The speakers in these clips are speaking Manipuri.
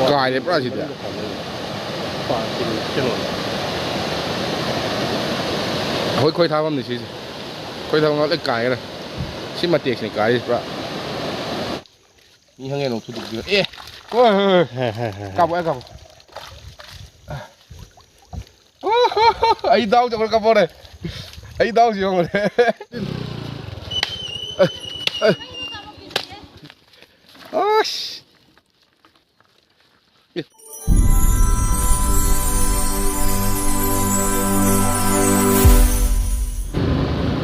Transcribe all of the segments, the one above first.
ꯀꯥꯏꯔꯦ ꯄꯨꯔꯥ ꯁꯤꯗꯤ ꯑꯩꯈꯣꯏ ꯈꯣꯏ ꯊꯥꯐꯝꯅꯤ ꯁꯤꯁꯦ ꯈꯣꯏ ꯊꯥꯐꯝ ꯂꯣꯏ ꯀꯥꯏꯈ꯭ꯔꯦ ꯁꯤ ꯃꯇꯦꯛꯁꯤꯅꯤ ꯀꯥꯏꯔꯤꯁꯤ ꯄꯨꯔꯥ ꯃꯤ ꯍꯪꯉꯦ ꯅꯣꯡ ꯊꯨꯗꯣꯛꯄꯤꯔꯣ ꯑꯦ ꯀꯥꯄꯣ ꯀꯥꯄꯣ ꯑꯩ ꯗꯥꯎ ꯆꯠꯈ꯭ꯔ ꯀꯥꯄꯣꯔꯦ ꯑꯩ ꯗꯥꯎꯁꯤ ꯌꯦꯡꯉꯨꯔꯦ ꯑꯁ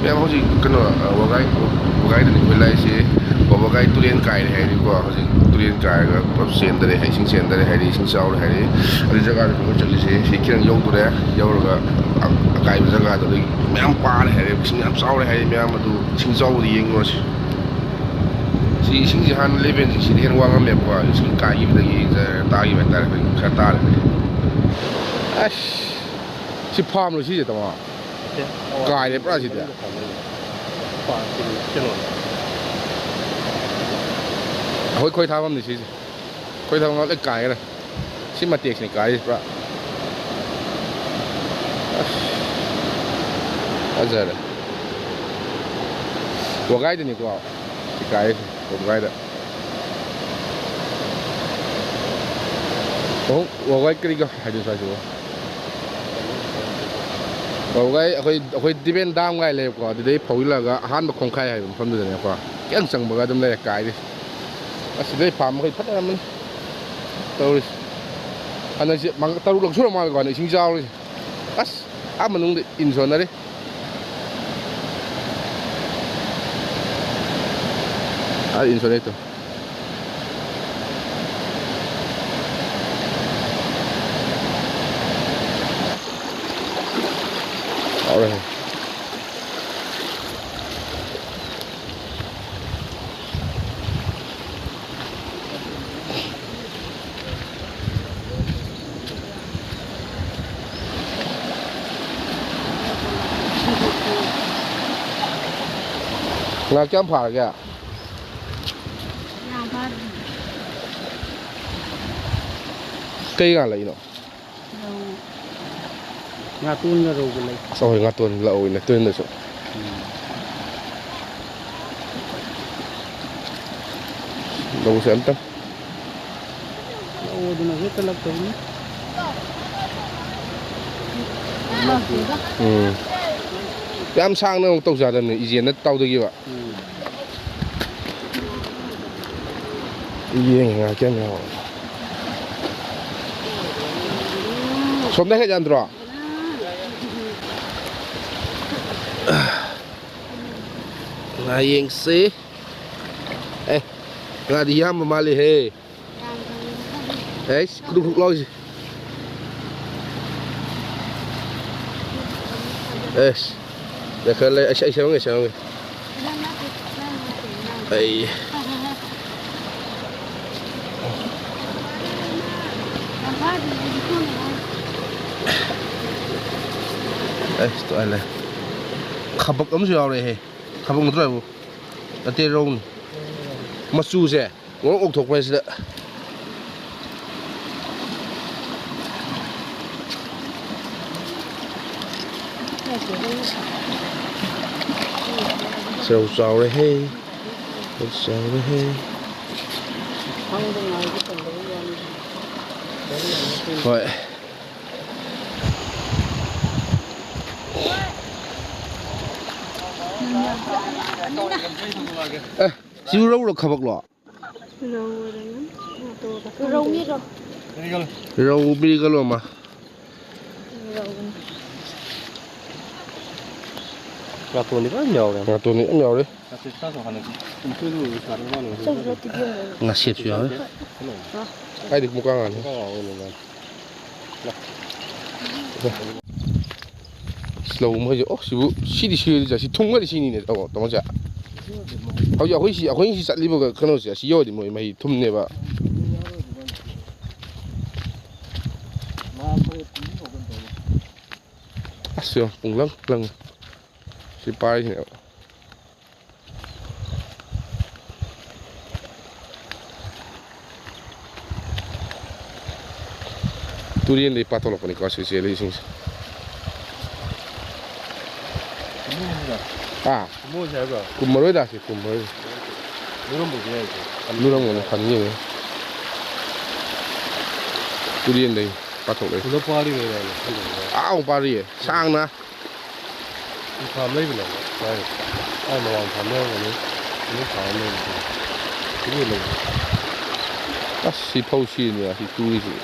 ꯃꯌꯥꯝ ꯍꯧꯖꯤꯛ ꯀꯩꯅꯣ ꯋꯥꯒꯥꯏꯗꯅꯤ ꯑꯩꯈꯣꯏ ꯂꯥꯛꯏꯁꯤ ꯋꯥꯒꯥꯏ ꯇꯨꯔꯦꯟ ꯀꯥꯏꯔꯦ ꯍꯥꯏꯔꯤꯀꯣ ꯍꯧꯖꯤꯛ ꯇꯨꯔꯦꯟ ꯀꯥꯏꯔꯒ ꯄꯨꯂꯞ ꯆꯦꯟꯗꯔꯦ ꯏꯁꯤꯡ ꯆꯦꯟꯗꯔꯦ ꯍꯥꯏꯗꯤ ꯏꯁꯤꯡ ꯆꯥꯎꯔꯦ ꯍꯥꯏꯗꯤ ꯑꯗꯨ ꯖꯒꯥꯗꯨ ꯑꯩꯈꯣꯏ ꯆꯠꯂꯤꯁꯤ ꯁꯤ ꯈꯤꯇꯪ ꯌꯧꯗꯣꯔꯦ ꯌꯧꯔꯒ ꯑꯀꯥꯏꯕ ꯖꯒꯥꯗꯨꯗꯒꯤ ꯃꯌꯥꯝ ꯄꯥꯔꯦ ꯍꯥꯏꯔꯦ ꯏꯁꯤꯡ ꯌꯥꯝ ꯆꯥꯎꯔꯦ ꯍꯥꯏꯔꯦ ꯃꯌꯥꯝ ꯑꯗꯨ ꯏꯁꯤꯡ ꯆꯥꯎꯕꯗ ꯌꯦꯡꯉꯨꯔꯁꯤ ꯁꯤ ꯏꯁꯤꯡꯁꯤ ꯍꯥꯟꯅ ꯂꯦꯚꯦꯜꯁꯤ ꯁꯤꯗꯤ ꯍꯦꯟꯅ ꯋꯥꯡꯉꯝꯃꯦꯕꯀꯣ ꯏꯁꯤꯡ ꯀꯥꯏꯈꯤꯕꯗꯒꯤ ꯇꯥꯈꯤꯕ ꯍꯥꯏꯇꯥꯔꯦ ꯑꯩꯈꯣꯏ ꯈꯔ ꯇꯥꯔꯦ ꯑꯁ ꯁꯤ ꯐꯥꯝꯂꯣ ꯁꯤꯁꯦ ꯇꯃꯣ ꯀꯥꯏꯔꯦ ꯄꯨꯔꯥ ꯁꯤꯗꯤ ꯑꯩꯈꯣꯏ ꯈꯣꯏ ꯊꯥꯐꯝꯅꯤ ꯁꯤꯁꯦ ꯈꯣꯏ ꯊꯥꯐꯝ ꯂꯣꯏ ꯀꯥꯏꯈ꯭ꯔꯦ ꯁꯤ ꯃꯇꯦꯛꯁꯤꯅꯤ ꯀꯥꯏꯔꯤꯁꯤ ꯄꯨꯔꯥ ꯑꯁ ꯐꯖꯔꯦ ꯋꯥꯒꯥꯏꯗꯅꯤꯀꯣ ꯁꯤ ꯀꯥꯏꯔꯤꯁꯤ ꯋꯥꯒꯥꯏꯗ ꯋꯥꯒꯥꯏ ꯀꯔꯤꯒ ꯍꯥꯏꯗꯣꯏ ꯁ꯭ꯋꯥꯏꯁꯤꯕꯣ ꯋꯥꯒꯥꯏ ꯑꯩꯈꯣꯏ ꯗꯤꯕꯦꯟ ꯗꯥꯝ ꯀꯥꯏ ꯂꯩꯌꯦꯕꯀꯣ ꯑꯗꯨꯗꯩ ꯐꯧꯖꯤꯜꯂꯒ ꯑꯍꯥꯟꯕ ꯈꯣꯡꯈꯥꯏ ꯍꯥꯏꯕ ꯃꯐꯝꯗꯨꯗꯅꯦꯀꯣ ꯈꯤꯇꯪ ꯆꯪꯕꯒ ꯑꯗꯨꯝ ꯂꯩꯔꯦ ꯀꯥꯏꯔꯤꯁꯤ ꯑꯁꯤꯗꯩ ꯐꯥꯔꯝ ꯃꯈꯩ ꯐꯖꯔꯝꯃꯅꯤ ꯇꯧꯔꯤꯁꯤ ꯍꯟꯗꯛꯁꯤ ꯇꯔꯨꯛꯂꯛ ꯁꯨꯔ ꯃꯥꯜꯂꯦꯀꯣ ꯍꯟꯗꯛ ꯏꯁꯤꯡ ꯆꯥꯎꯔꯤꯁꯤ ꯑꯁ ꯑꯥ ꯃꯅꯨꯡꯗ ꯏꯟ ꯁꯣꯟꯅꯔꯤ ꯑꯥ ꯏꯟ ꯁꯣꯟꯅꯩꯇꯣ ꯆꯥꯎꯔꯦ ꯉꯥ ꯀꯌꯥꯝ ꯐꯥꯔꯒꯦ ꯀꯩ ꯉꯥ ꯂꯩꯅꯣ ꯉꯥꯇꯣꯟꯒ ꯔꯧꯒ ꯂꯩ ꯑꯩꯈꯣꯏ ꯉꯥꯇꯣꯟ ꯂꯧꯏꯅꯦ ꯇꯨꯔꯦꯟꯗꯁꯨ ꯂꯧꯁꯦ ꯑꯝꯇꯪ ꯂꯧꯗꯅ ꯍꯦꯛꯇꯂꯛꯇꯕꯅꯤ ꯌꯥꯝ ꯁꯥꯡꯅ ꯑꯃꯨꯛ ꯇꯧꯖꯥꯗꯕꯅꯤ ꯏꯖꯦꯟꯅ ꯇꯥꯎꯗꯈꯤꯕ ꯌꯦꯡꯉꯤ ꯉꯥ ꯀꯌꯥꯝ ꯌꯥꯎ ꯁꯣꯝꯗ ꯍꯦꯛ ꯌꯥꯟꯗ꯭ꯔꯣ ꯉꯥ ꯌꯦꯡꯁꯤ ꯉꯥꯗꯤ ꯌꯥꯝꯕ ꯃꯥꯜꯂꯤꯍꯦ ꯈꯨꯗꯨꯛ ꯈꯨꯗꯨꯛ ꯂꯥꯎꯏꯁꯤ ꯈꯔ ꯂꯩ ꯑꯩ ꯁꯦꯝꯃꯝꯒꯦ ꯑꯩ ꯇꯣꯏꯂꯦ ꯈꯕꯛ ꯑꯃꯁꯨ ꯌꯥꯎꯔꯛꯑꯦꯍꯦ ꯈꯕꯛ ꯅꯠꯇ꯭ꯔꯣ ꯍꯥꯏꯕꯨ ꯅꯠꯇꯦ ꯔꯧꯅꯤ ꯃꯆꯨꯁꯦ ꯉꯧꯔꯣꯛ ꯑꯣꯛꯊꯣꯛꯄ ꯁꯤꯗ ꯔꯧ ꯆꯥꯎꯔꯦꯍꯦ ꯔꯧ ꯆꯥꯎꯔꯦꯍꯦ ꯍꯣꯏ ꯁꯤꯕꯨ ꯔꯧꯔꯣ ꯈꯕꯛꯂꯣ ꯔꯧ ꯕꯤꯔꯒꯜꯂꯣ ꯑꯃ ꯉꯥꯇꯣꯟꯗꯤ ꯐꯖꯅ ꯌꯥꯎꯔꯦ ꯉꯥꯇꯣꯟꯗꯤ ꯌꯥꯝ ꯌꯥꯎꯔꯤ ꯉꯥꯁꯦꯞꯁꯨ ꯌꯥꯎꯔꯤ ꯍꯥꯏꯗꯤ ꯃꯨꯀꯥ ꯉꯥꯅꯤ ꯂꯧ ꯃꯈꯩꯁꯦ ꯑꯣ ꯁꯤꯕꯨ ꯁꯤꯗꯤ ꯁꯤꯔꯣꯏꯗ꯭ꯔꯥ ꯁꯤ ꯊꯨꯡꯒꯗꯤ ꯁꯤꯅꯤꯅꯦ ꯇꯥꯃꯣꯁꯦ ꯍꯧꯖꯤꯛ ꯑꯩꯈꯣꯏꯅ ꯁꯤ ꯆꯠꯂꯤꯕ ꯀꯩꯅꯣꯁꯦ ꯑꯁꯤ ꯌꯧꯔꯗꯤ ꯃꯣꯏ ꯃꯍꯤ ꯊꯨꯝꯅꯦꯕ ꯑꯁ ꯄꯨꯡꯂꯪ ꯂꯪꯉꯤ ꯁꯤ ꯄꯥꯏꯔꯤꯁꯤꯅꯦꯕ ꯇꯨꯔꯦꯟꯗꯩ ꯄꯥꯊꯣꯛꯂꯛꯄꯅꯤꯀꯣ ꯁꯤꯁꯦ ꯂꯩꯁꯤꯡꯁꯦ ꯃꯣꯏꯁꯦ ꯍꯥꯏꯕ꯭ꯔꯣ ꯀꯨꯝꯃꯔꯣꯏꯗ ꯁꯤ ꯀꯨꯝꯃꯔꯣꯏ ꯂꯨꯔꯝꯕꯁꯨ ꯌꯥꯏꯀꯣ ꯂꯨꯔꯝꯒꯅꯤ ꯈꯟꯈꯤꯕꯅꯤ ꯇꯨꯔꯦꯟꯗꯩ ꯄꯥꯊꯣꯛꯂꯛꯏ ꯄꯨꯂꯞ ꯄꯥꯔꯤꯉꯩꯗ ꯑꯥꯎ ꯄꯥꯔꯤꯌꯦ ꯁꯥꯡꯅ ꯐꯥꯝ ꯂꯩꯕꯅꯦꯕ ꯍꯣꯏ ꯑꯩ ꯃꯃꯥꯡ ꯐꯥꯝ ꯂꯩꯔꯝꯒꯅꯤ ꯑꯃꯨꯛ ꯐꯥꯝ ꯂꯩꯕꯅꯤ ꯁꯤꯗꯤ ꯂꯩ ꯑꯁ ꯁꯤ ꯐꯧ ꯁꯤꯅꯦ ꯁꯤ ꯇꯨꯔꯤꯁꯤ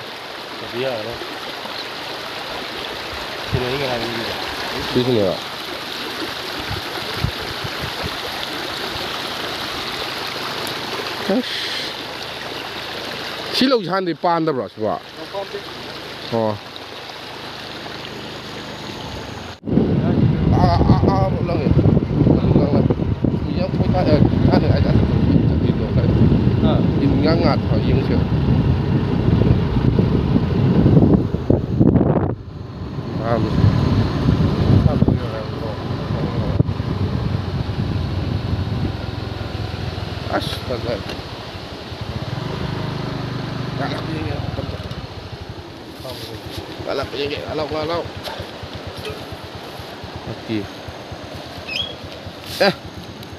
ꯑꯗꯨ ꯌꯥꯔꯣꯏ ꯁꯤꯅ ꯑꯩꯅ ꯍꯥꯏꯅꯤꯡꯉꯤꯗ ꯁꯤꯁꯤꯅꯦꯕ ꯑꯁ ꯁꯤ ꯂꯧꯁꯤ ꯍꯥꯟꯅꯗꯤ ꯄꯥꯟꯗꯕ꯭ꯔꯣ ꯁꯤꯕꯣ ꯑꯣ ꯂꯪꯉꯦ ꯌꯥꯝ ꯄꯣꯊꯥ ꯊꯥꯅꯤ ꯍꯥꯏ ꯏꯟꯒꯥꯡ ꯉꯥ ꯊꯥ ꯌꯦꯡꯁꯦ ꯑꯁ ꯐꯖꯩ galap je galap mati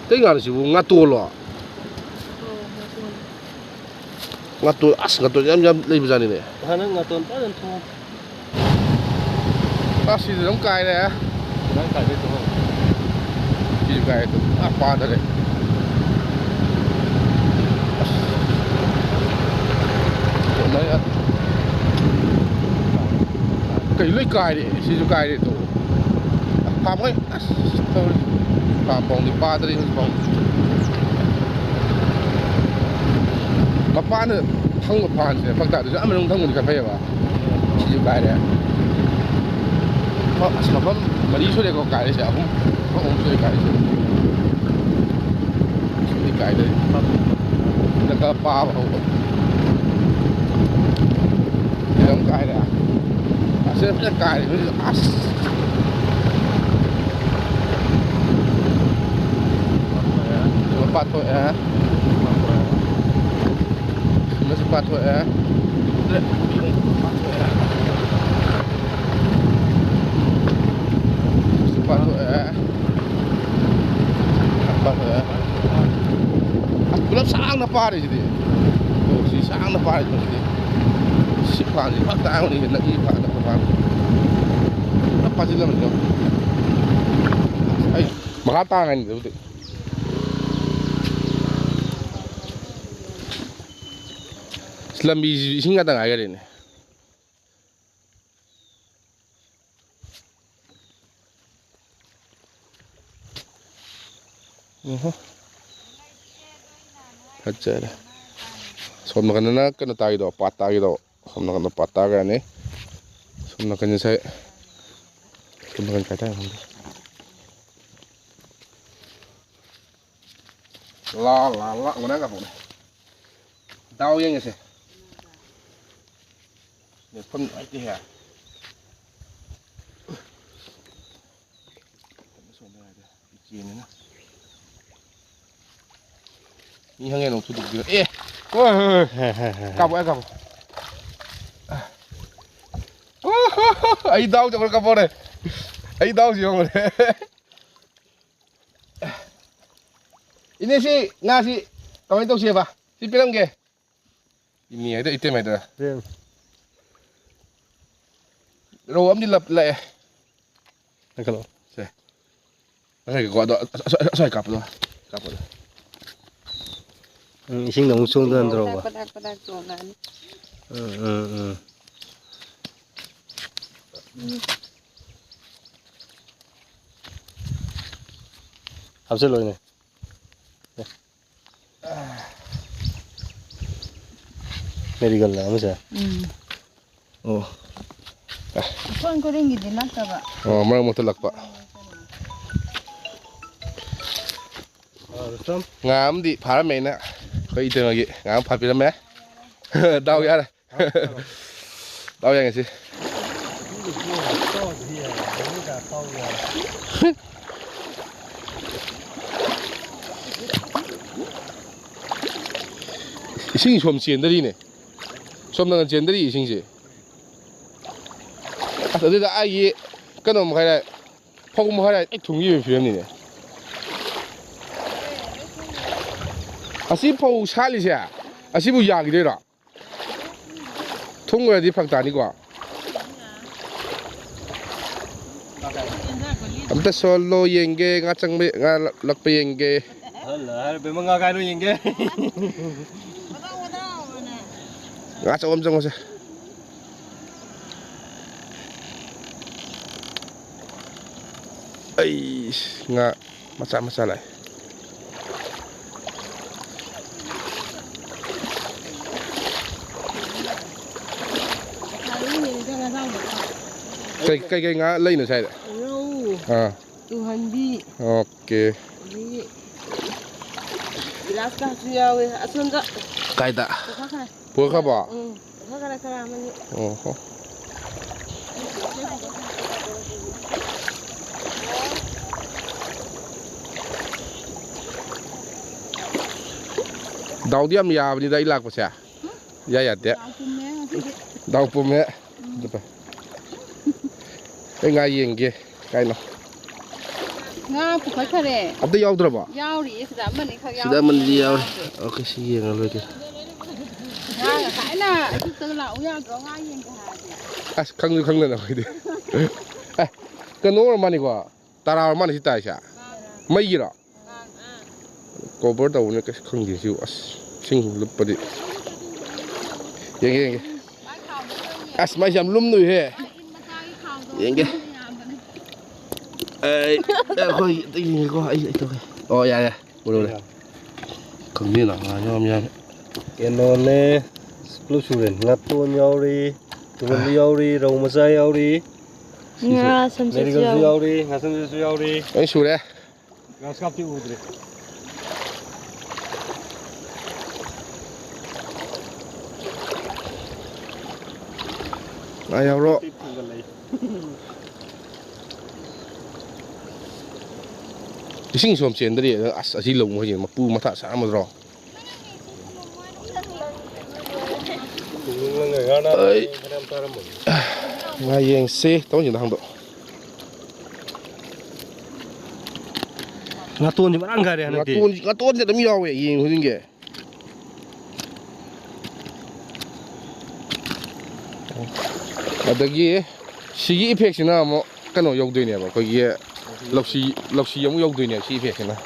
tinggal sih ngatul lo ngatul jam lebih besar ini hana ngaton pa dan tu pasti dalam kai deh ya dalam kai itu di kai itu apa ada deh cái lưỡi cài đi, xí chú cài đi tụ, phàm ấy, thôi, phàm bóng thì ba tới đây bóng, mà phàm nữa, thăng một phàm thì phàm tạo được ăn mà không thăng một cà phê mà, xí chú cài đấy, mà mà đi số đây có cài đấy sẽ không chơi cài đấy, đi cài đấy, nó có ba vào, thì không cài đấy. Saya punya kai ni as. Cepat tu ya. Cepat tu ya. Cepat tu ya. Cepat tu ya. Belum sang na pare jadi. Oh, si sang na pare jadi. Si pare, pak tahu ni nak i pak. Apa sih namanya? Ay, makatangan itu. Selambi singa tengah air ini. Ajar. Somna kan na kena tahu itu, patah gitu. Somna kan patah kan ni. Somna kan saya. Somna kan kata yang mana? La, mana enggak boleh. Tahu yang sih. Ni pun aja ya. Somna ada ikan ni na. Ni hangnya nong tuduk juga. Wah, kamu. Aí dá o teu capô, aí dá o senhor, ini sih nasi, kamu itu siapa? Si film ke? Ini ada item ada. Rawam di lap lah. Kalau, saya kau ada, saya kapal. Ising dong sung dan draw. Padak jonan. Habis lo ini. Medical lah, macam. Oh. Kau ring gini nak apa? Oh, mana mau telak pak? Ngam di paramen nak. Kau itu lagi ngam paramen. Tahu ya? Tahu yang sih? Ising som sian dari ni, som dengan sian dari ising sih. ꯑꯗꯨꯗ ꯑꯩꯒꯤ ꯀꯩꯅꯣ ꯃꯈꯩ ꯐꯧ ꯃꯈꯩ ꯑꯩ ꯊꯨꯡꯒꯤꯕ ꯐꯤꯕꯝꯅꯤꯅꯦ ꯑꯁꯤ ꯐꯧ ꯁꯥꯠꯂꯤꯁꯦ ꯑꯁꯤꯕꯨ ꯌꯥꯈꯤꯗꯣꯏꯔꯣ ꯊꯨꯡꯈ꯭ꯔꯗꯤ ꯐꯔꯛ ꯇꯥꯅꯤꯀꯣ ꯑꯝꯇ ꯁꯣꯜꯂꯣ ꯌꯦꯡꯒꯦ ꯉꯥ ꯆꯪꯕ ꯉꯥ ꯂꯛꯄ ꯌꯦꯡꯒꯦ ꯉꯥ ꯀꯥꯏꯗꯣ ꯌꯦꯡꯒꯦ ngã cho ôm trong xe ấy ngã maca lại cây ngã lấy nữa sai đấy à ok cây tạ bữa khá bỏ đau đi em nhà như đây lạc của xe ya thế đau bùm mẹ cái ngay gì kia cái nào nga pukai khare abda yaudra ba yauri sida man di yauri okay si yeng lo ke nga kai na tu lau ya go nga yeng ka ha as khang na kai de cái nô mà này quá tara mà này tai sa mấy gì đó cover đầu này cái khang gì siêu as sinh lụp body yeng as mai jam lum nuôi he yeng ke ê thôi cái gì có ấy thôi ồ dạ bộ đồ này không biết là nhom nha cái nón này lúc chủ đến ngắt tuôn nhau đi tuôn nhau đi rồng mà dây nhau đi nga sam se nhau đi ngắt sam se nhau đi anh chủ đấy ngắt sắp chịu rồi ai ao rồi sinh sống trên đây là asi lồng hay gì mà pu mà thả sáng mà rồi ngay yên xe tao nhìn thằng độ ngắt tuôn thì vẫn ăn gà đấy ngắt tuôn thì đâm nhau vậy yên hơn kìa ở đây sĩ effect nào mà cái nó dùng đây nè mà cái kia lộc xì giống dùng đây nè sĩ effect này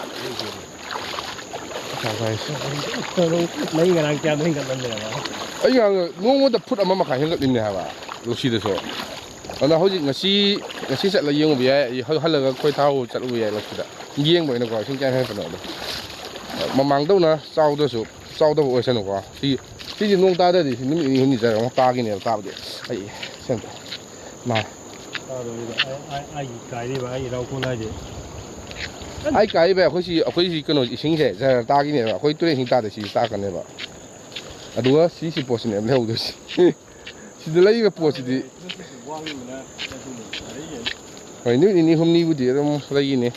mấy người đang chơi mấy người đang làm ấy là ngô tập phút mà khai hết lên nè hả lộc xì đấy số anh nói hồi ngày xí sẽ là yên bây giờ hay là quay thao sẽ là bây giờ lộc xì đó yên bởi nó gọi sinh trang hay phần nào đó mà mang đâu nè sau đó hồi sinh nó qua thì nông ta đây thì nếu như như vậy nó ta cái này ta được ấy xem mà ai cái đi mà ai đâu cũng này gì ai cái về khối gì cái nó sinh thế giờ ta cái này mà khối tôi sinh ta thì ta cái này mà à đúng á xí bộ sinh này lâu rồi xí lấy cái bộ xí thì rồi nếu như hôm nay buổi nó lấy gì nè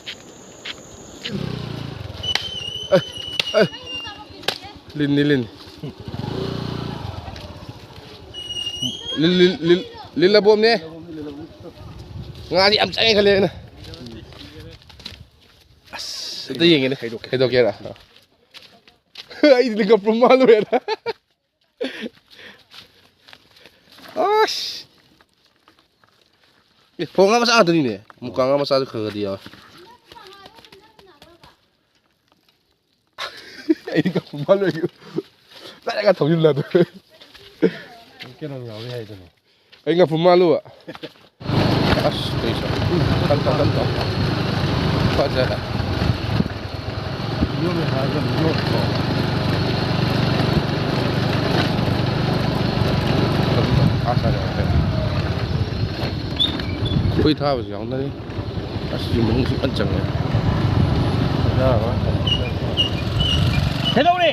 lên lên là bom nè ngã đi ăn chay cái này nè tự nhiên cái này cái đồ kia à ai đi gặp prom malu ya ash phong apa sah tu ni nè muka apa sah tu kerja dia ai đi gặp prom malu ya tak ada tahu juga tu cái nó nhỏ cái này anh gặp prom malu à ash đây sao tantang apa aja nó mới hai cái nó quay thao vào giống đấy, dùng một sự ân chẳng này. thế đâu đi,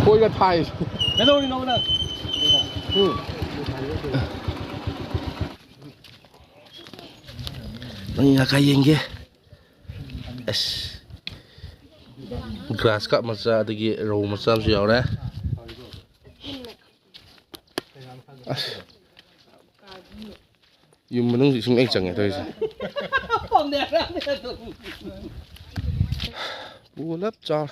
quay cái thai, thế đâu đi đâu nữa, ini nak kain ke? Grass kat masa tadi raw masa siapa dah? Dùng mà nó gì xung anh chẳng nghe thôi sao. Không đẹp lắm. Bố lấp cho.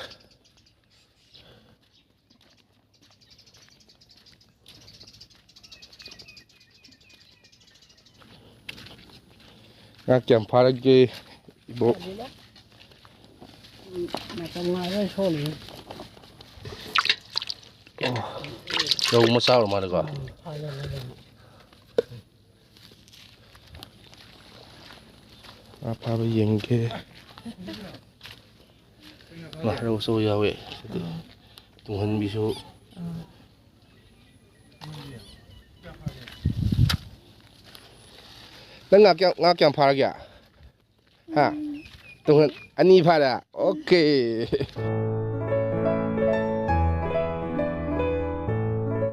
Ngạc chạm phá ra kì bố. Mà trong ngoài đây xô lì. Đâu mà sao rồi mà được rồi. Apa yang ke? Nah, đâu xôi ra vậy. Tuhan bisa. Nang ngak yang phá ra kìa. Ha. Tuhan, anh đi phá ra. Okay.